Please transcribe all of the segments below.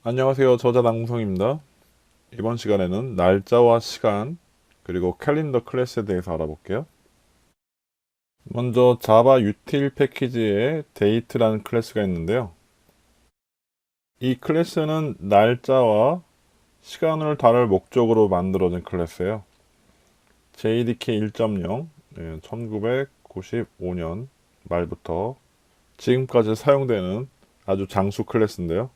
안녕하세요. 저자 남궁성입니다. 이번 시간에는 날짜와 시간, 그리고 캘린더 클래스에 대해서 알아볼게요. 먼저 자바 유틸 패키지에 데이트라는 클래스가 있는데요. 이 클래스는 날짜와 시간을 다룰 목적으로 만들어진 클래스예요. JDK 1.0, 1995년 말부터 지금까지 사용되는 아주 장수 클래스인데요.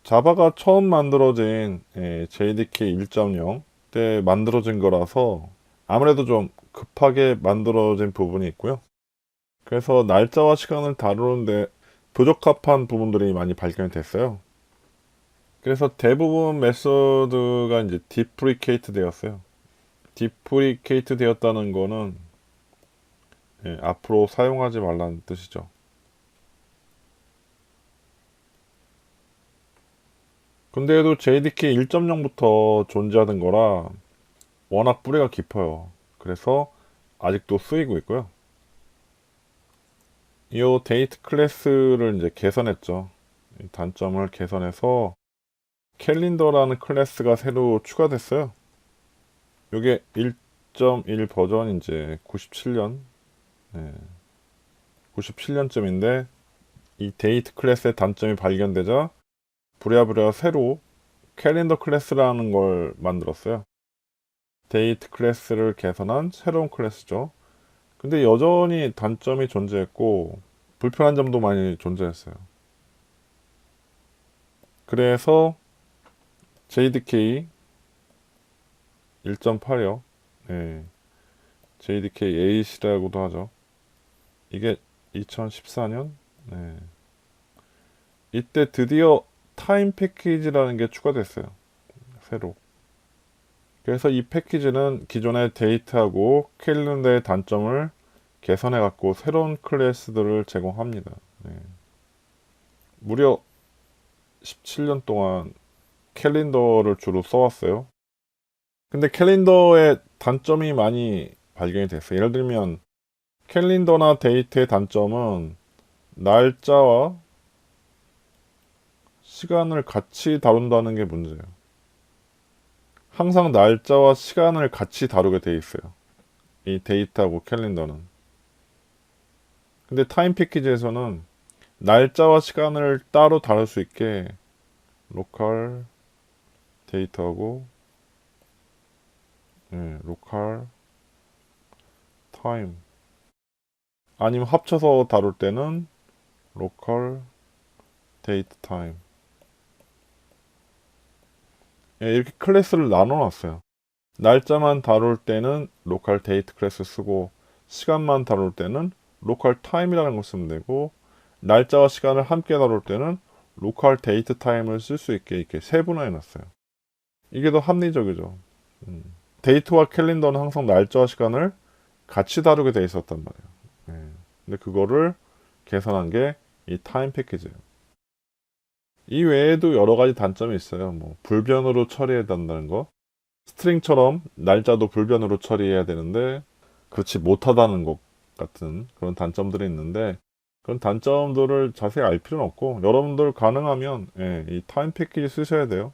자바가 처음 만들어진 JDK 1.0 때 만들어진 거라서 아무래도 좀 급하게 만들어진 부분이 있고요. 그래서 날짜와 시간을 다루는데 부적합한 부분들이 많이 발견이 됐어요. 그래서 대부분 메소드가 이제 디프리케이트 되었어요. 디프리케이트 되었다는 거는 앞으로 사용하지 말라는 뜻이죠. 근데도 JDK 1.0부터 존재하던 거라 워낙 뿌리가 깊어요. 그래서 아직도 쓰이고 있고요. 이 데이트 클래스를 이제 개선했죠. 이 단점을 개선해서 캘린더라는 클래스가 새로 추가됐어요. 이게 1.1 버전 이제 97년, 97년쯤인데 이 데이트 클래스의 단점이 발견되자 부랴부랴 새로 캘린더 클래스라는 걸 만들었어요. 데이트 클래스를 개선한 새로운 클래스죠. 근데 여전히 단점이 존재했고 불편한 점도 많이 존재했어요. 그래서 JDK 1.8이요. 네. JDK 8이라고도 하죠. 이게 2014년. 네. 이때 드디어 타임 패키지라는 게 추가됐어요. 새로. 그래서 이 패키지는 기존의 데이트하고 캘린더의 단점을 개선해 갖고 새로운 클래스들을 제공합니다. 네. 무려 17년 동안 캘린더를 주로 써왔어요. 근데 캘린더의 단점이 많이 발견이 됐어요. 예를 들면 캘린더나 데이트의 단점은 날짜와 시간을 같이 다룬다는 게 문제예요. 항상 날짜와 시간을 같이 다루게 돼 있어요. 이 데이트하고 캘린더는. 근데 타임 패키지에서는 날짜와 시간을 따로 다룰 수 있게 로컬 데이트하고 로컬 타임 아니면 합쳐서 다룰 때는 로컬 데이트 타임 이렇게 클래스를 나눠 놨어요. 날짜만 다룰 때는 로컬 데이트 클래스 쓰고 시간만 다룰 때는 로컬 타임이라는 걸 쓰면 되고 날짜와 시간을 함께 다룰 때는 로컬 데이트 타임을 쓸 수 있게 이렇게 세분화해 놨어요. 이게 더 합리적이죠. 데이트와 캘린더는 항상 날짜와 시간을 같이 다루게 돼 있었단 말이에요. 근데 그거를 개선한 게 이 타임 패키지예요. 이 외에도 여러 가지 단점이 있어요. 뭐 불변으로 처리해야 된다는 거. 스트링처럼 날짜도 불변으로 처리해야 되는데 그렇지 못하다는 것 같은 그런 단점들이 있는데 그런 단점들을 자세히 알 필요는 없고 여러분들 가능하면 이 타임 패키지 쓰셔야 돼요.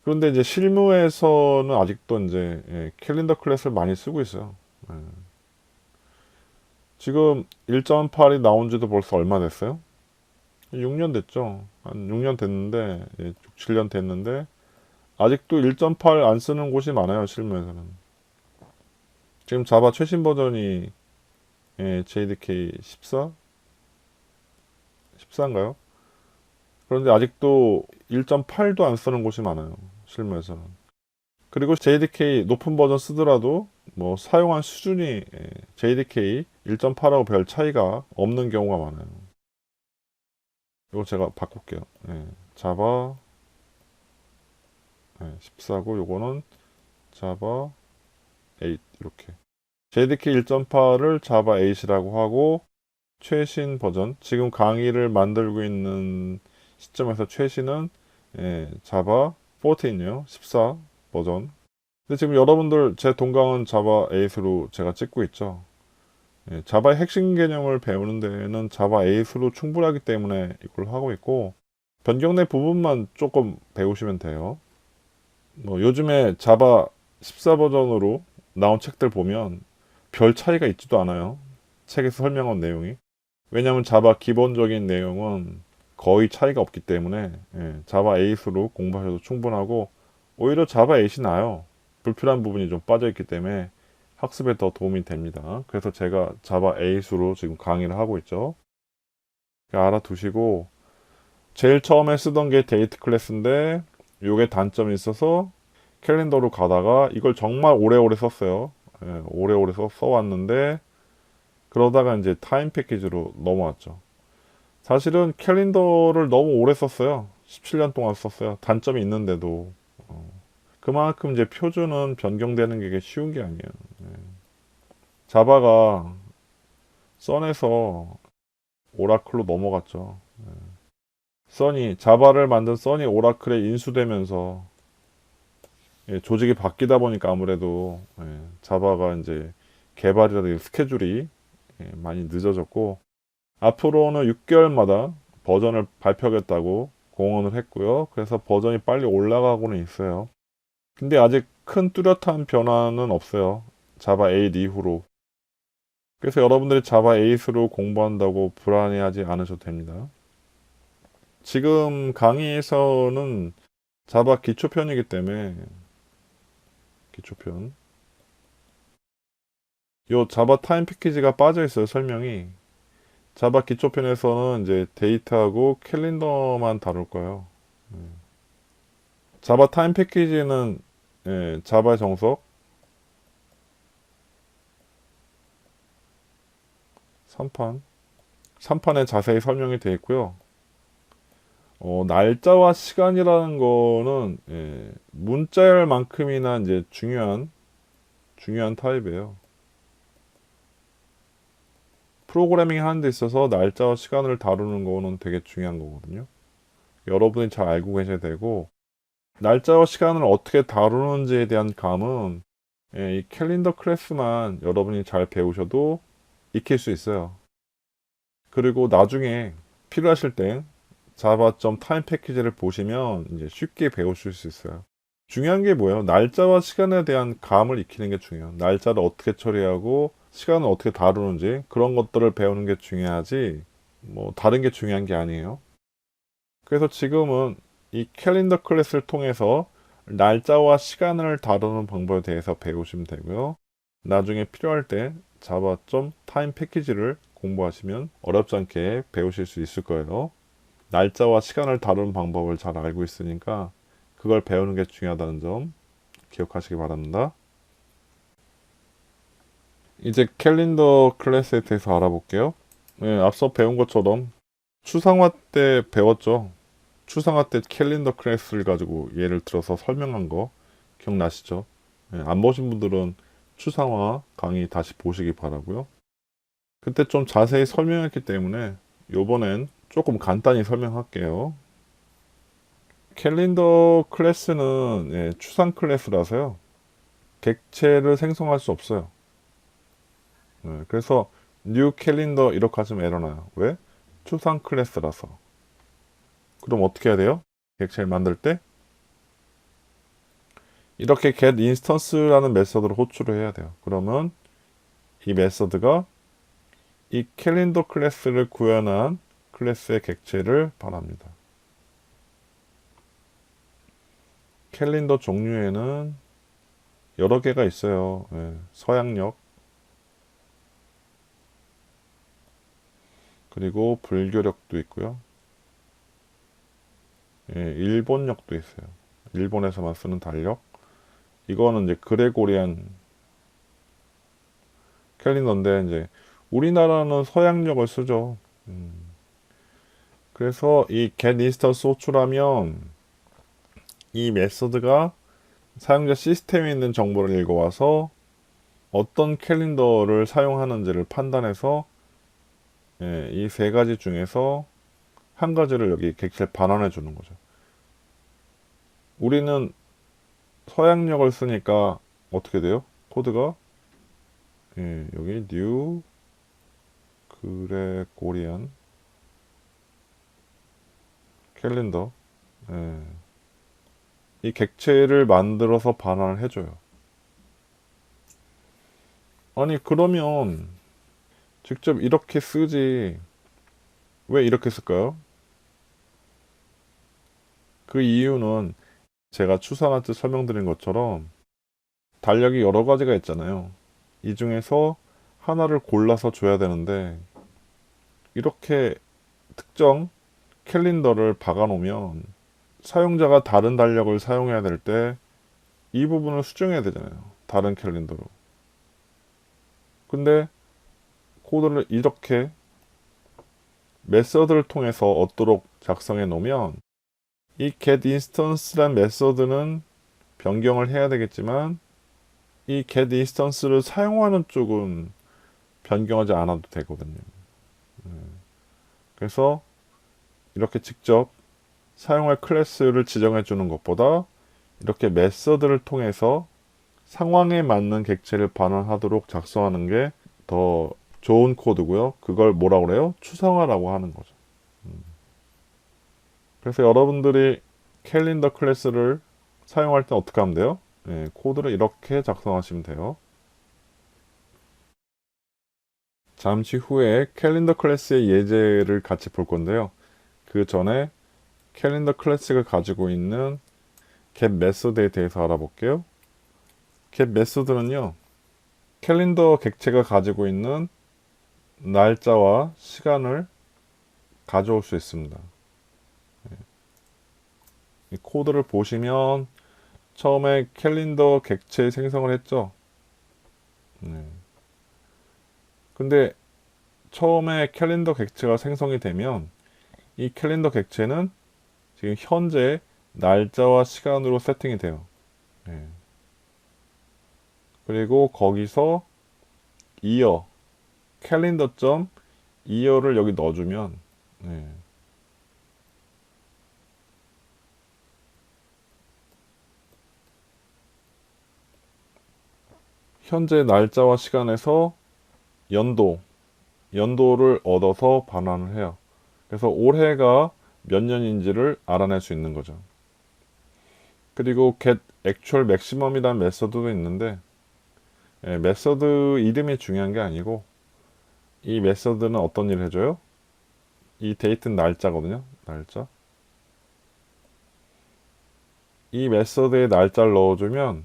그런데 이제 실무에서는 아직도 이제 캘린더 클래스를 많이 쓰고 있어요. 예. 지금 1.8이 나온 지도 벌써 얼마 됐어요? 6년 됐죠. 한 6년 됐는데 6, 7년 됐는데 아직도 1.8 안 쓰는 곳이 많아요. 실무에서는. 지금 자바 최신 버전이 JDK 14? 14인가요? 그런데 아직도 1.8도 안 쓰는 곳이 많아요. 실무에서는. 그리고 JDK 높은 버전 쓰더라도 뭐 사용한 수준이 JDK 1.8하고 별 차이가 없는 경우가 많아요. 이거 제가 바꿀게요. 자바 14고 요거는 자바 8 이렇게. JDK 1.8을 자바 8이라고 하고 최신 버전 지금 강의를 만들고 있는 시점에서 최신은 자바 14이요. 14 버전. 근데 지금 여러분들 제 동강은 자바 8으로 제가 찍고 있죠. 자바의 핵심 개념을 배우는 데는 자바 8으로 충분하기 때문에 이걸 하고 있고 변경된 부분만 조금 배우시면 돼요. 뭐 요즘에 자바 14 버전으로 나온 책들 보면 별 차이가 있지도 않아요. 책에서 설명한 내용이. 왜냐하면 자바 기본적인 내용은 거의 차이가 없기 때문에 자바 8으로 공부하셔도 충분하고 오히려 자바 8이 나아요. 불필요한 부분이 좀 빠져있기 때문에 학습에 더 도움이 됩니다. 그래서 제가 자바 8으로 지금 강의를 하고 있죠. 알아두시고 제일 처음에 쓰던 게 데이트 클래스인데 요게 단점이 있어서 캘린더로 가다가 이걸 정말 오래오래 썼어요. 오래오래 써왔는데 그러다가 이제 타임 패키지로 넘어왔죠. 사실은 캘린더를 너무 오래 썼어요. 17년 동안 썼어요. 단점이 있는데도. 그만큼 이제 표준은 변경되는 게 쉬운 게 아니에요. 자바가 선에서 오라클로 넘어갔죠. 선이 자바를 만든 선이 오라클에 인수되면서 조직이 바뀌다 보니까 아무래도 자바가 이제 개발이라든지 스케줄이 많이 늦어졌고 앞으로는 6개월마다 버전을 발표하겠다고 공언을 했고요. 그래서 버전이 빨리 올라가고는 있어요. 근데 아직 큰 뚜렷한 변화는 없어요. 자바 8 이후로. 그래서 여러분들이 자바 8으로 공부한다고 불안해하지 않으셔도 됩니다. 지금 강의에서는 자바 기초편이기 때문에 기초편. 요 자바 타임 패키지가 빠져 있어요, 설명이. 자바 기초편에서는 이제 데이트하고 캘린더만 다룰 거예요. 자바 타임 패키지는 자바의 정석 3판에 자세히 설명이 되어 있고요. 날짜와 시간이라는 거는 문자열만큼이나 이제 중요한 타입이에요. 프로그래밍 하는 데 있어서 날짜와 시간을 다루는 거는 되게 중요한 거거든요. 여러분이 잘 알고 계셔야 되고 날짜와 시간을 어떻게 다루는지에 대한 감은 이 캘린더 클래스만 여러분이 잘 배우셔도 익힐 수 있어요. 그리고 나중에 필요하실 때 자바.점 타임 패키지를 보시면 이제 쉽게 배우실 수 있어요. 중요한 게 뭐예요? 날짜와 시간에 대한 감을 익히는 게 중요해요. 날짜를 어떻게 처리하고 시간을 어떻게 다루는지 그런 것들을 배우는 게 중요하지 뭐 다른 게 중요한 게 아니에요. 그래서 지금은 이 캘린더 클래스를 통해서 날짜와 시간을 다루는 방법에 대해서 배우시면 되고요. 나중에 필요할 때 자바.점 타임 패키지를 공부하시면 어렵지 않게 배우실 수 있을 거예요. 날짜와 시간을 다루는 방법을 잘 알고 있으니까 그걸 배우는 게 중요하다는 점 기억하시기 바랍니다. 이제 캘린더 클래스에 대해서 알아볼게요. 앞서 배운 것처럼 추상화 때 배웠죠. 추상화 때 캘린더 클래스를 가지고 예를 들어서 설명한 거 기억나시죠? 안 보신 분들은 추상화 강의 다시 보시기 바라고요. 그때 좀 자세히 설명했기 때문에 요번엔 조금 간단히 설명할게요. 캘린더 클래스는 추상 클래스라서요. 객체를 생성할 수 없어요. 그래서 new 캘린더 이렇게 하시면 에러나요. 왜? 추상 클래스라서. 그럼 어떻게 해야 돼요? 객체를 만들 때 이렇게 get instance라는 메서드를 호출을 해야 돼요. 그러면 이 메서드가 이 캘린더 클래스를 구현한 클래스의 객체를 바랍니다. 캘린더 종류에는 여러 개가 있어요. 서양역 그리고 불교력도 있고요. 일본역도 있어요. 일본에서만 쓰는 달력. 이거는 이제 그레고리안 캘린더인데 이제 우리나라는 서양역을 쓰죠. 그래서 이 get instance 호출하면 이 메서드가 사용자 시스템에 있는 정보를 읽어와서 어떤 캘린더를 사용하는지를 판단해서 이 세 가지 중에서 한 가지를 여기 객체에 반환해 주는 거죠. 우리는 서양역을 쓰니까 어떻게 돼요? 코드가 여기 new 그레고리안 캘린더. 예. 이 객체를 만들어서 반환을 해줘요. 아니, 그러면 직접 이렇게 쓰지. 왜 이렇게 쓸까요? 그 이유는 제가 추상화 때 설명드린 것처럼 달력이 여러 가지가 있잖아요. 이 중에서 하나를 골라서 줘야 되는데 이렇게 특정 캘린더를 박아 놓으면 사용자가 다른 달력을 사용해야 될 때 이 부분을 수정해야 되잖아요. 다른 캘린더로. 근데 코드를 이렇게 메서드를 통해서 얻도록 작성해 놓으면 이 getInstance란 메서드는 변경을 해야 되겠지만 이 getInstance를 사용하는 쪽은 변경하지 않아도 되거든요. 그래서 이렇게 직접 사용할 클래스를 지정해 주는 것보다 이렇게 메서드를 통해서 상황에 맞는 객체를 반환하도록 작성하는 게 더 좋은 코드고요. 그걸 뭐라고 그래요? 추상화라고 하는 거죠. 그래서 여러분들이 캘린더 클래스를 사용할 때 어떻게 하면 돼요? 코드를 이렇게 작성하시면 돼요. 잠시 후에 캘린더 클래스의 예제를 같이 볼 건데요. 그 전에 캘린더 클래스가 가지고 있는 get 메소드에 대해서 알아볼게요. get 메소드는요, 캘린더 객체가 가지고 있는 날짜와 시간을 가져올 수 있습니다. 이 코드를 보시면 처음에 캘린더 객체 생성을 했죠. 근데 처음에 캘린더 객체가 생성이 되면 이 캘린더 객체는 지금 현재 날짜와 시간으로 세팅이 돼요. 그리고 거기서 이어 캘린더.점 이어를 여기 넣어주면 현재 날짜와 시간에서 연도를 얻어서 반환을 해요. 그래서 올해가 몇 년인지를 알아낼 수 있는 거죠. 그리고 get actual maximum이라는 메서드도 있는데 메서드 이름이 중요한 게 아니고 이 메서드는 어떤 일을 해줘요? 이 데이트는 날짜거든요. 날짜. 이 메서드에 날짜를 넣어주면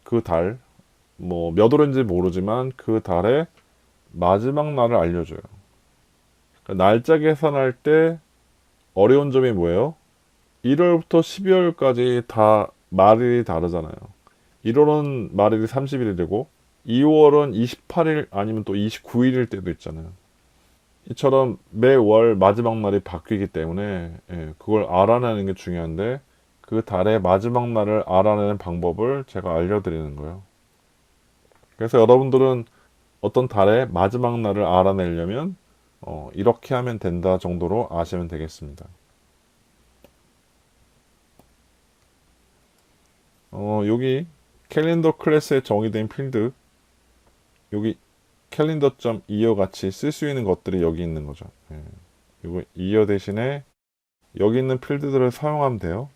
그 달, 뭐 몇 월인지 모르지만 그 달의 마지막 날을 알려줘요. 그러니까 날짜 계산할 때 어려운 점이 뭐예요? 1월부터 12월까지 다 말일이 다르잖아요. 1월은 말일이 30일이고 2월은 28일 아니면 또 29일일 때도 있잖아요. 이처럼 매월 마지막 날이 바뀌기 때문에 그걸 알아내는 게 중요한데 그 달의 마지막 날을 알아내는 방법을 제가 알려드리는 거예요. 그래서 여러분들은 어떤 달의 마지막 날을 알아내려면 이렇게 하면 된다 정도로 아시면 되겠습니다. 여기 캘린더 클래스에 정의된 필드, 여기 캘린더.이어 같이 쓸 수 있는 것들이 여기 있는 거죠. 이거 이어 대신에 여기 있는 필드들을 사용하면 돼요.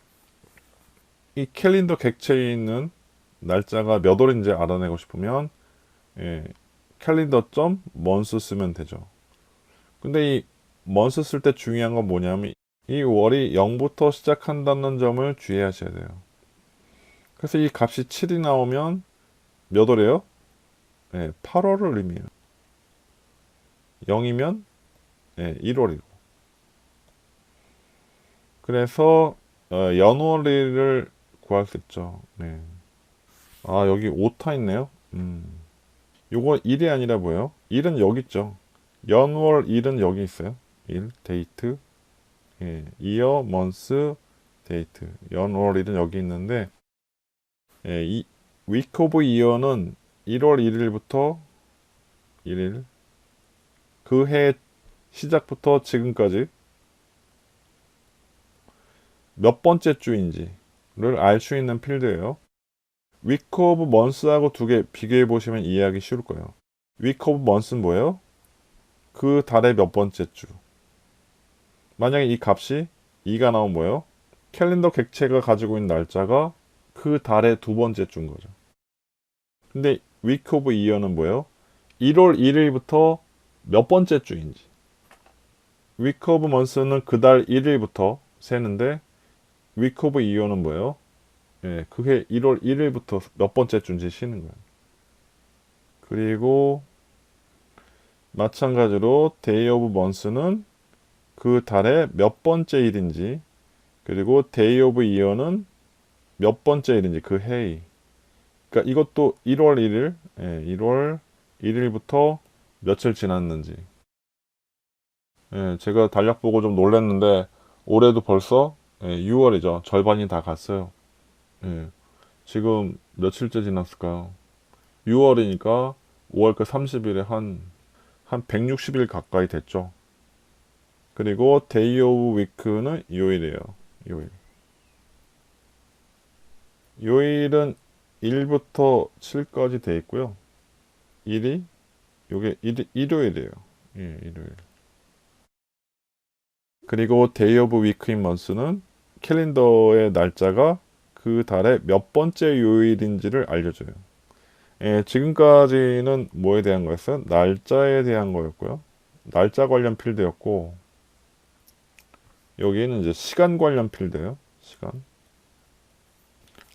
이 캘린더 객체에 있는 날짜가 몇 월인지 알아내고 싶으면 캘린더.month 쓰면 되죠. 근데 이 month 쓸 때 중요한 건 뭐냐면 이 월이 0부터 시작한다는 점을 주의하셔야 돼요. 그래서 이 값이 7이 나오면 몇 월이에요? 8월을 의미해요. 0이면 1월이고. 그래서 연월일을 구할 수 있죠. 아, 여기 오타 있네요. 요거 1이 아니라 뭐예요? 1은 여기 있죠. 연월 1은 여기 있어요. 1, 데이트, 이어, 먼스, 데이트. 연월 1은 여기 있는데 이 week of year는 1월 1일부터 1일 그 해 시작부터 지금까지 몇 번째 주인지를 알 수 있는 필드예요. week of months하고 두 개 비교해 보시면 이해하기 쉬울 거예요. week of months는 뭐예요? 그 달의 몇 번째 주. 만약에 이 값이 2가 나오면 뭐예요? 캘린더 객체가 가지고 있는 날짜가 그 달의 두 번째 주인 거죠. 근데 week of year는 뭐예요? 1월 1일부터 몇 번째 주인지. week of month는 그 달 1일부터 세는데 week of year는 뭐예요? 예, 그게 1월 1일부터 몇 번째 주인지 쉬는 거예요. 그리고 마찬가지로 day of month는 그 달의 몇 번째 일인지, 그리고 day of year는 몇 번째 일인지 그 해의. 그러니까 이것도 1월 1일, 예, 1월 1일부터 며칠 지났는지. 예, 제가 달력 보고 좀 놀랐는데 올해도 벌써 6월이죠. 절반이 다 갔어요. 예, 지금 며칠째 지났을까요? 6월이니까 5월 그 30일에 한 160일 가까이 됐죠. 그리고 데이 오브 위크는 요일이에요. 요일. 요일은 1부터 7까지 돼 있고요. 일이 요게 일요일이에요. 예, 일요일. 그리고 데이 오브 위크인 먼스는 캘린더의 날짜가 그 달의 몇 번째 요일인지를 알려줘요. 예, 지금까지는 뭐에 대한 거였어요? 날짜에 대한 거였고요. 날짜 관련 필드였고, 여기는 이제 시간 관련 필드예요. 시간.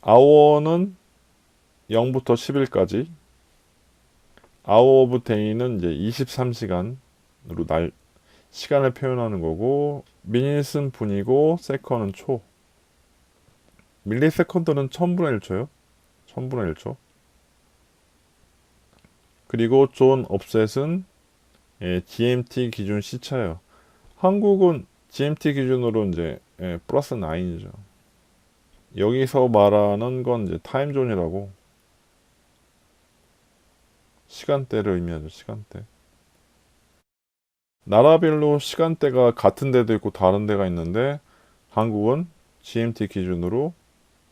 hour는 0부터 10일까지, hour of day는 이제 23시간으로 시간을 표현하는 거고, minutes는 분이고, second은 초. 밀리세컨드는 1000분의 1초요. 1000분의 1초. 그리고 존 업셋은 GMT 기준 시차예요. 한국은 GMT 기준으로 이제 플러스 9이죠. 여기서 말하는 건 이제 타임존이라고 시간대를 의미하죠. 시간대. 나라별로 시간대가 같은 데도 있고 다른 데가 있는데 한국은 GMT 기준으로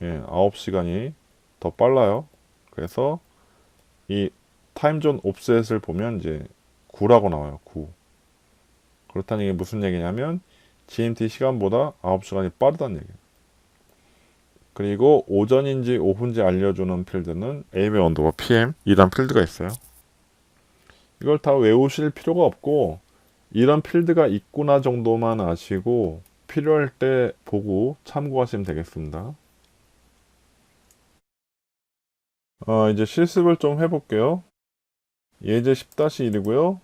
9시간이 더 빨라요. 그래서 이 타임존 옵셋을 보면 이제 9라고 나와요. 9. 그렇다는 게 무슨 얘기냐면 GMT 시간보다 9시간이 빠르다는 얘기예요. 그리고 오전인지 오후인지 알려주는 필드는 AM 온도와 PM 이란 필드가 있어요. 이걸 다 외우실 필요가 없고 이런 필드가 있구나 정도만 아시고 필요할 때 보고 참고하시면 되겠습니다. 이제 실습을 좀 해볼게요. 예제 10-1이고요.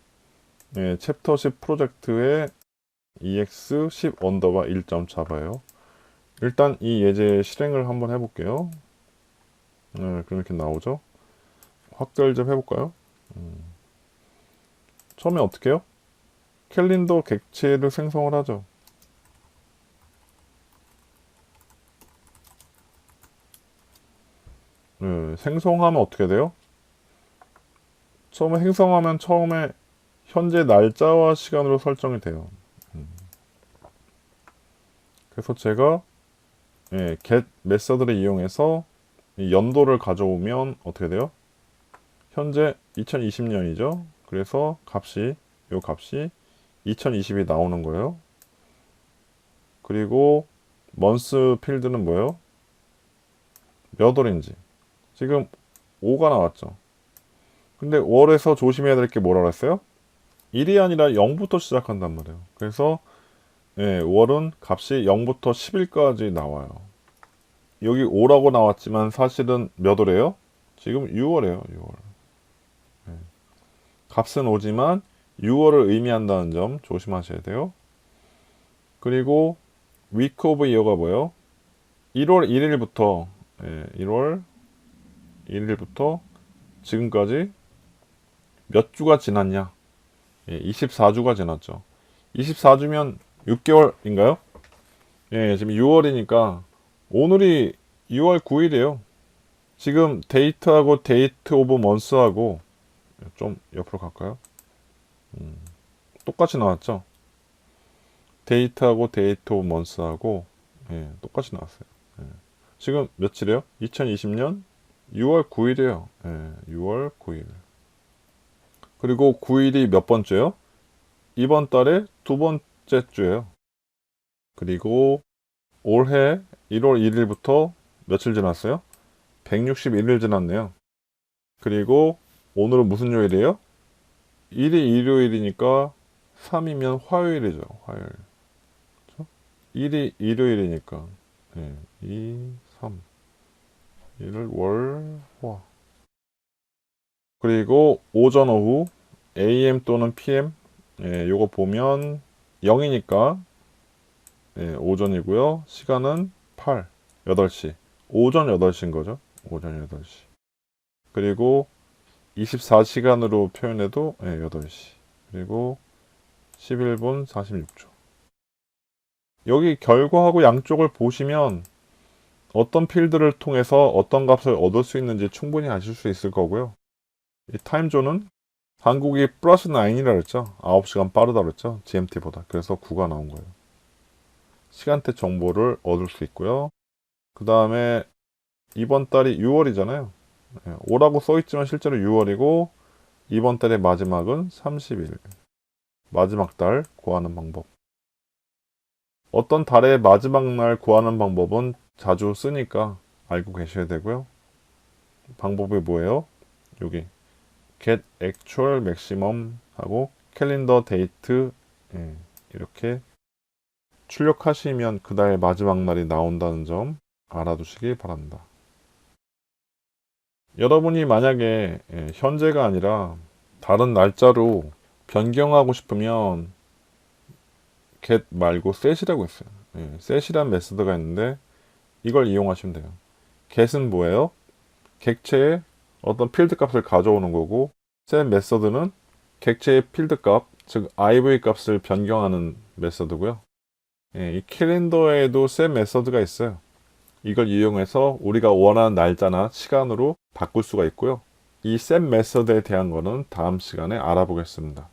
챕터 10 프로젝트의 EX 10 언더바 1점 잡아요. 일단 이 예제 실행을 한번 해볼게요. 그럼 이렇게 나오죠. 확대를 좀 해볼까요? 처음에 어떻게 해요? 캘린더 객체를 생성을 하죠. 생성하면 어떻게 돼요? 처음에 생성하면 처음에 현재 날짜와 시간으로 설정이 돼요. 그래서 제가 get 메서드를 이용해서 이 연도를 가져오면 어떻게 돼요? 현재 2020년이죠. 그래서 요 값이 2020이 나오는 거예요. 그리고 month 필드는 뭐예요? 몇 월인지. 지금 5가 나왔죠. 근데 월에서 조심해야 될 게 뭐라 그랬어요? 1이 아니라 0부터 시작한단 말이에요. 그래서 월은 값이 0부터 10일까지 나와요. 여기 5라고 나왔지만 사실은 몇 월이에요? 지금 6월이에요. 6월. 값은 5지만 6월을 의미한다는 점 조심하셔야 돼요. 그리고 week of year가 뭐예요? 1월 1일부터 1월 1일부터 지금까지 몇 주가 지났냐? 24주가 지났죠. 24주면 6개월인가요? 지금 6월이니까 오늘이 6월 9일이에요. 지금 데이트하고 데이트 오브 먼스하고 좀 옆으로 갈까요? 똑같이 나왔죠. 데이트하고 데이트 오브 먼스하고 똑같이 나왔어요. 지금 며칠이에요? 2020년 6월 9일이에요. 6월 9일. 그리고 9일이 몇 번째요? 이번 달에 두 번째 주예요. 그리고 올해 1월 1일부터 며칠 지났어요? 161일 지났네요. 그리고 오늘은 무슨 요일이에요? 1이 일요일이니까 3이면 화요일이죠. 화요일. 그렇죠? 1이 일요일이니까 2, 3. 1을 월, 화. 그리고 오전, 오후 AM 또는 PM 요거 보면 0이니까 오전이고요. 시간은 8시. 오전 8시인 거죠. 오전 8시. 그리고 24시간으로 표현해도 8시. 그리고 11분 46초. 여기 결과하고 양쪽을 보시면 어떤 필드를 통해서 어떤 값을 얻을 수 있는지 충분히 아실 수 있을 거고요. 이 타임존은 한국이 플러스 9이라 그랬죠. 9시간 빠르다 그랬죠. GMT보다. 그래서 9가 나온 거예요. 시간대 정보를 얻을 수 있고요. 그 다음에 이번 달이 6월이잖아요. 5라고 써있지만 실제로 6월이고 이번 달의 마지막은 30일. 마지막 달 구하는 방법. 어떤 달의 마지막 날 구하는 방법은 자주 쓰니까 알고 계셔야 되고요. 방법이 뭐예요? 여기 get actual maximum 하고 캘린더 데이트 이렇게 출력하시면 그달 마지막 날이 나온다는 점 알아두시기 바랍니다. 여러분이 만약에 현재가 아니라 다른 날짜로 변경하고 싶으면 get 말고 set이라고 있어요. set이란 메소드가 있는데 이걸 이용하시면 돼요. get은 뭐예요? 객체의 어떤 필드 값을 가져오는 거고 set 메소드는 객체의 필드 값, 즉 iv 값을 변경하는 메소드고요. 이 캘린더에도 set 메소드가 있어요. 이걸 이용해서 우리가 원하는 날짜나 시간으로 바꿀 수가 있고요. 이 set 메소드에 대한 거는 다음 시간에 알아보겠습니다.